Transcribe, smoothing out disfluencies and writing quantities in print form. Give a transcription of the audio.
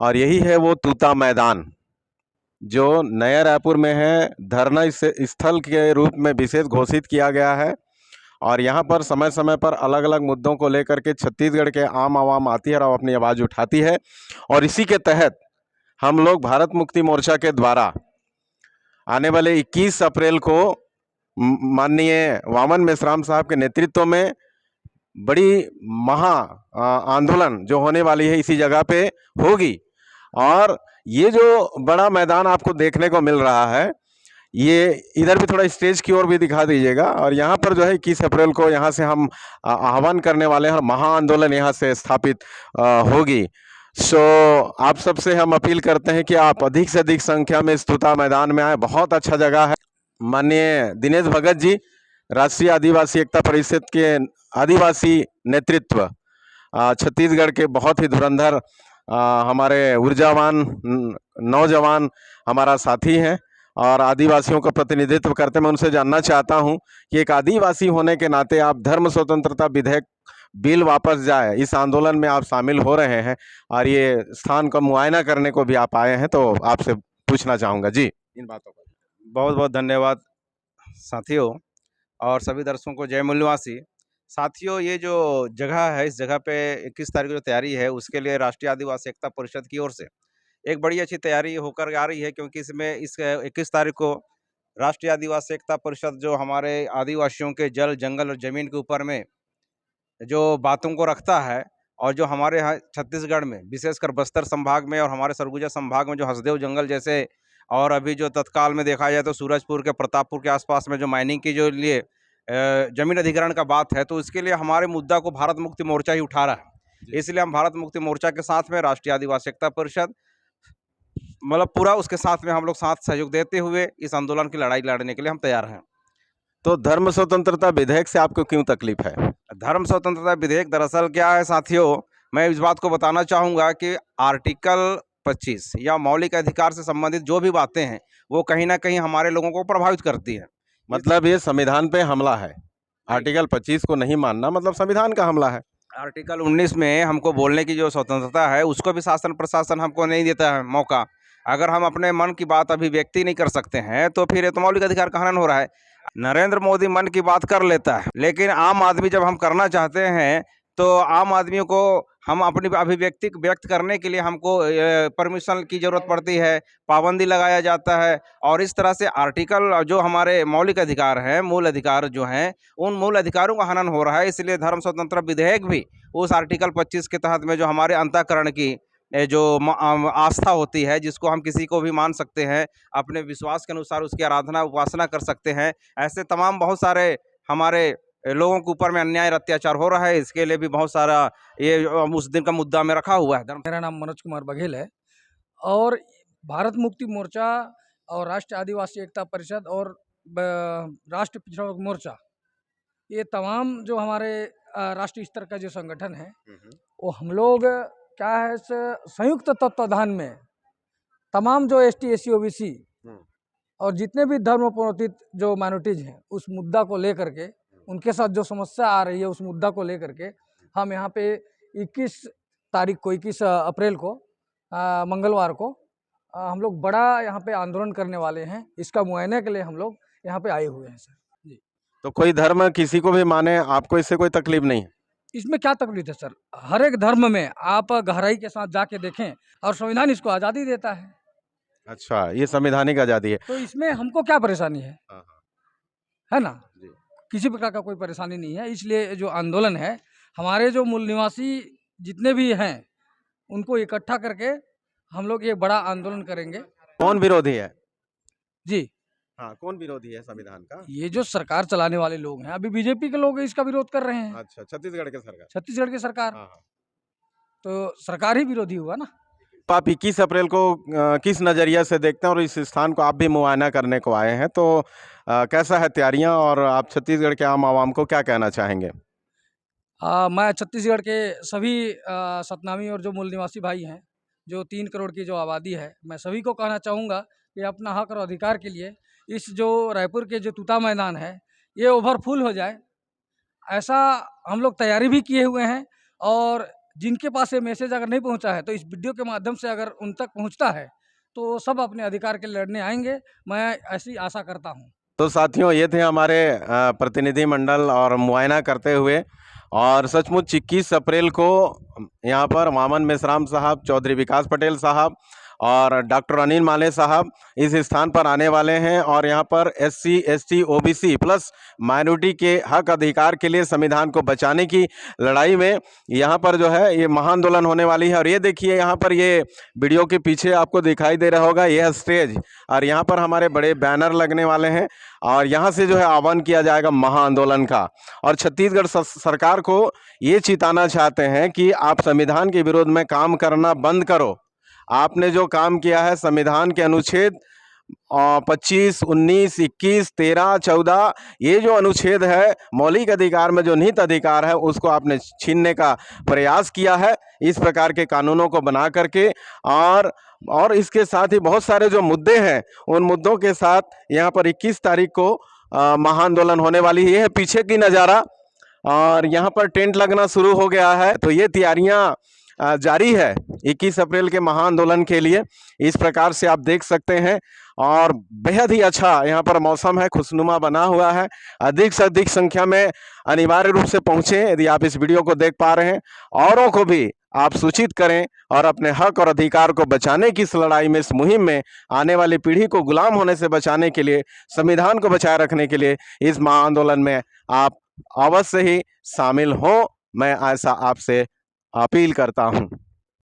और यही है वो तूता मैदान जो नया रायपुर में है। धरना स्थल के रूप में विशेष घोषित किया गया है और यहाँ पर समय समय पर अलग अलग मुद्दों को लेकर के छत्तीसगढ़ के आम आवाम आती है और अपनी आवाज़ उठाती है। और इसी के तहत हम लोग भारत मुक्ति मोर्चा के द्वारा आने वाले 21 अप्रैल को माननीय वामन मेश्राम साहब के नेतृत्व में बड़ी महा आंदोलन जो होने वाली है इसी जगह पे होगी। और ये जो बड़ा मैदान आपको देखने को मिल रहा है, ये इधर भी थोड़ा स्टेज की ओर भी दिखा दीजिएगा। और यहाँ पर जो है 21 अप्रैल को यहाँ से हम आह्वान करने वाले हैं और महा आंदोलन यहाँ से स्थापित होगी। सो आप सबसे हम अपील करते हैं कि आप अधिक से अधिक संख्या में इस तूता मैदान में आए। बहुत अच्छा जगह है। माननीय दिनेश भगत जी, राष्ट्रीय आदिवासी एकता परिषद के आदिवासी नेतृत्व, छत्तीसगढ़ के बहुत ही धुरंधर हमारे ऊर्जावान नौजवान हमारा साथी हैं और आदिवासियों का प्रतिनिधित्व करते। मैं उनसे जानना चाहता हूं कि एक आदिवासी होने के नाते आप धर्म स्वतंत्रता विधेयक बिल वापस जाए, इस आंदोलन में आप शामिल हो रहे हैं और ये स्थान का मुआयना करने को भी आप आए हैं, तो आपसे पूछना चाहूँगा जी इन बातों पर। बहुत बहुत धन्यवाद साथियों और सभी दर्शकों को जय मूल्यवासी। साथियों, ये जो जगह है, इस जगह पे 21 तारीख को जो तैयारी है उसके लिए राष्ट्रीय आदिवासी एकता परिषद की ओर से एक बड़ी अच्छी तैयारी होकर आ रही है, क्योंकि इसमें इस 21 तारीख को राष्ट्रीय आदिवासी एकता परिषद जो हमारे आदिवासियों के जल जंगल और ज़मीन के ऊपर में जो बातों को रखता है और जो हमारे यहाँ छत्तीसगढ़ में विशेषकर बस्तर संभाग में और हमारे सरगुजा संभाग में जो हसदेव जंगल जैसे, और अभी जो तत्काल में देखा जाए तो सूरजपुर के प्रतापपुर के आसपास में जो माइनिंग की जो लिए जमीन अधिग्रहण का बात है, तो इसके लिए हमारे मुद्दा को भारत मुक्ति मोर्चा ही उठा रहा है। इसलिए हम भारत मुक्ति मोर्चा के साथ में राष्ट्रीय आदिवासी एकता परिषद मतलब पूरा उसके साथ में हम लोग साथ सहयोग देते हुए इस आंदोलन की लड़ाई लड़ने के लिए हम तैयार हैं। तो धर्म स्वतंत्रता विधेयक से आपको क्यों तकलीफ है? धर्म स्वतंत्रता विधेयक दरअसल क्या है साथियों, मैं इस बात को बताना चाहूँगा कि आर्टिकल 25 या मौलिक अधिकार से संबंधित जो भी बातें हैं वो कहीं ना कहीं हमारे लोगों को प्रभावित करती हैं। मतलब ये संविधान पे हमला है। आर्टिकल 25 को नहीं मानना मतलब संविधान का हमला है। आर्टिकल 19 में हमको बोलने की जो स्वतंत्रता है उसको भी शासन प्रशासन हमको नहीं देता है मौका। अगर हम अपने मन की बात अभिव्यक्ति नहीं कर सकते हैं तो फिर ये तो मौलिक अधिकार का हनन हो रहा है। नरेंद्र मोदी मन की बात कर लेता है, लेकिन आम आदमी जब हम करना चाहते हैं तो आम आदमियों को हम अपनी अभिव्यक्ति व्यक्त करने के लिए हमको परमिशन की जरूरत पड़ती है, पाबंदी लगाया जाता है। और इस तरह से आर्टिकल जो हमारे मौलिक अधिकार हैं, मूल अधिकार जो हैं, उन मूल अधिकारों का हनन हो रहा है। इसलिए धर्म स्वतंत्र विधेयक भी उस आर्टिकल 25 के तहत में जो हमारे अंतःकरण की जो आस्था होती है, जिसको हम किसी को भी मान सकते हैं, अपने विश्वास के अनुसार उसकी आराधना उपासना कर सकते हैं, ऐसे तमाम बहुत सारे हमारे लोगों के ऊपर में अन्याय अत्याचार हो रहा है। इसके लिए भी बहुत सारा ये उस दिन का मुद्दा में रखा हुआ है। मेरा नाम मनोज कुमार बघेल है और भारत मुक्ति मोर्चा और राष्ट्रीय आदिवासी एकता परिषद और राष्ट्रीय पिछड़ा वर्ग मोर्चा, ये तमाम जो हमारे राष्ट्रीय स्तर का जो संगठन है वो हम लोग क्या है संयुक्त तत्वाधान में तमाम जो ST SC OBC और जितने भी धर्म प्रोन्नतित जो माइनॉरिटीज हैं उस मुद्दा को लेकर के, उनके साथ जो समस्या आ रही है उस मुद्दा को लेकर के हम यहाँ पे 21 तारीख को 21 अप्रैल को मंगलवार को हम लोग बड़ा यहाँ पे आंदोलन करने वाले हैं। इसका मुआयने के लिए हम लोग यहाँ पे आए हुए हैं सर जी। तो कोई धर्म किसी को भी माने, आपको इससे कोई तकलीफ नहीं है? इसमें क्या तकलीफ है सर? हर एक धर्म में आप गहराई के साथ जाके देखें और संविधान इसको आज़ादी देता है। अच्छा, ये संवैधानिक आज़ादी है। तो इसमें हमको क्या परेशानी है? हाँ, है ना? किसी प्रकार का कोई परेशानी नहीं है। इसलिए जो आंदोलन है, हमारे जो मूल निवासी जितने भी हैं उनको इकट्ठा करके हम लोग ये बड़ा आंदोलन करेंगे। कौन विरोधी है? जी हाँ, कौन विरोधी है संविधान का? ये जो सरकार चलाने वाले लोग हैं, अभी बीजेपी के लोग इसका विरोध कर रहे हैं। अच्छा, छत्तीसगढ़ के सरकार। छत्तीसगढ़ की सरकार, हाँ, हाँ। तो सरकार ही विरोधी हुआ ना। तो आप 21 अप्रैल को किस नज़रिया से देखते हैं और इस स्थान को आप भी मुआयना करने को आए हैं, तो कैसा है तैयारियां और आप छत्तीसगढ़ के आम आवाम को क्या कहना चाहेंगे? मैं छत्तीसगढ़ के सभी सतनामी और जो मूल निवासी भाई हैं, जो 3 करोड़ की जो आबादी है, मैं सभी को कहना चाहूँगा कि अपना हक और अधिकार के लिए इस जो रायपुर के जो तूता मैदान है ये ओवरफुल हो जाए, ऐसा हम लोग तैयारी भी किए हुए हैं। और जिनके पास ये मैसेज अगर नहीं पहुंचा है तो इस वीडियो के माध्यम से अगर उन तक पहुंचता है तो सब अपने अधिकार के लिए लड़ने आएंगे, मैं ऐसी आशा करता हूं। तो साथियों, ये थे हमारे प्रतिनिधि मंडल और मुआयना करते हुए। और सचमुच 21 अप्रैल को यहाँ पर वामन मेश्राम साहब, चौधरी विकास पटेल साहब और डॉक्टर अनिल माले साहब इस स्थान पर आने वाले हैं और यहाँ पर SC ST OBC plus minority के हक अधिकार के लिए संविधान को बचाने की लड़ाई में यहाँ पर जो है ये महाआंदोलन होने वाली है। और ये देखिए, यहाँ पर ये वीडियो के पीछे आपको दिखाई दे रहा होगा, यह स्टेज और यहाँ पर हमारे बड़े बैनर लगने वाले हैं और यहाँ से जो है आह्वान किया जाएगा महाआंदोलन का। और छत्तीसगढ़ सरकार को ये चेताना चाहते हैं कि आप संविधान के विरोध में काम करना बंद करो। आपने जो काम किया है संविधान के अनुच्छेद 25, 19, 21, 13, 14 ये जो अनुच्छेद है मौलिक अधिकार में जो निहित अधिकार है उसको आपने छीनने का प्रयास किया है इस प्रकार के कानूनों को बना करके। और इसके साथ ही बहुत सारे जो मुद्दे हैं उन मुद्दों के साथ यहाँ पर 21 तारीख को महाआंदोलन होने वाली है। ये है पीछे की नज़ारा और यहाँ पर टेंट लगना शुरू हो गया है। तो ये तैयारियाँ जारी है 21 अप्रैल के महाआंदोलन के लिए। इस प्रकार से आप देख सकते हैं और बेहद ही अच्छा यहाँ पर मौसम है, खुशनुमा बना हुआ है। अधिक से अधिक संख्या में अनिवार्य रूप से पहुँचें। यदि आप इस वीडियो को देख पा रहे हैं, औरों को भी आप सूचित करें और अपने हक और अधिकार को बचाने की इस लड़ाई में, इस मुहिम में आने वाली पीढ़ी को गुलाम होने से बचाने के लिए, संविधान को बचाए रखने के लिए इस महाआंदोलन में आप अवश्य ही शामिल हों। मैं ऐसा आपसे अपील करता हूं।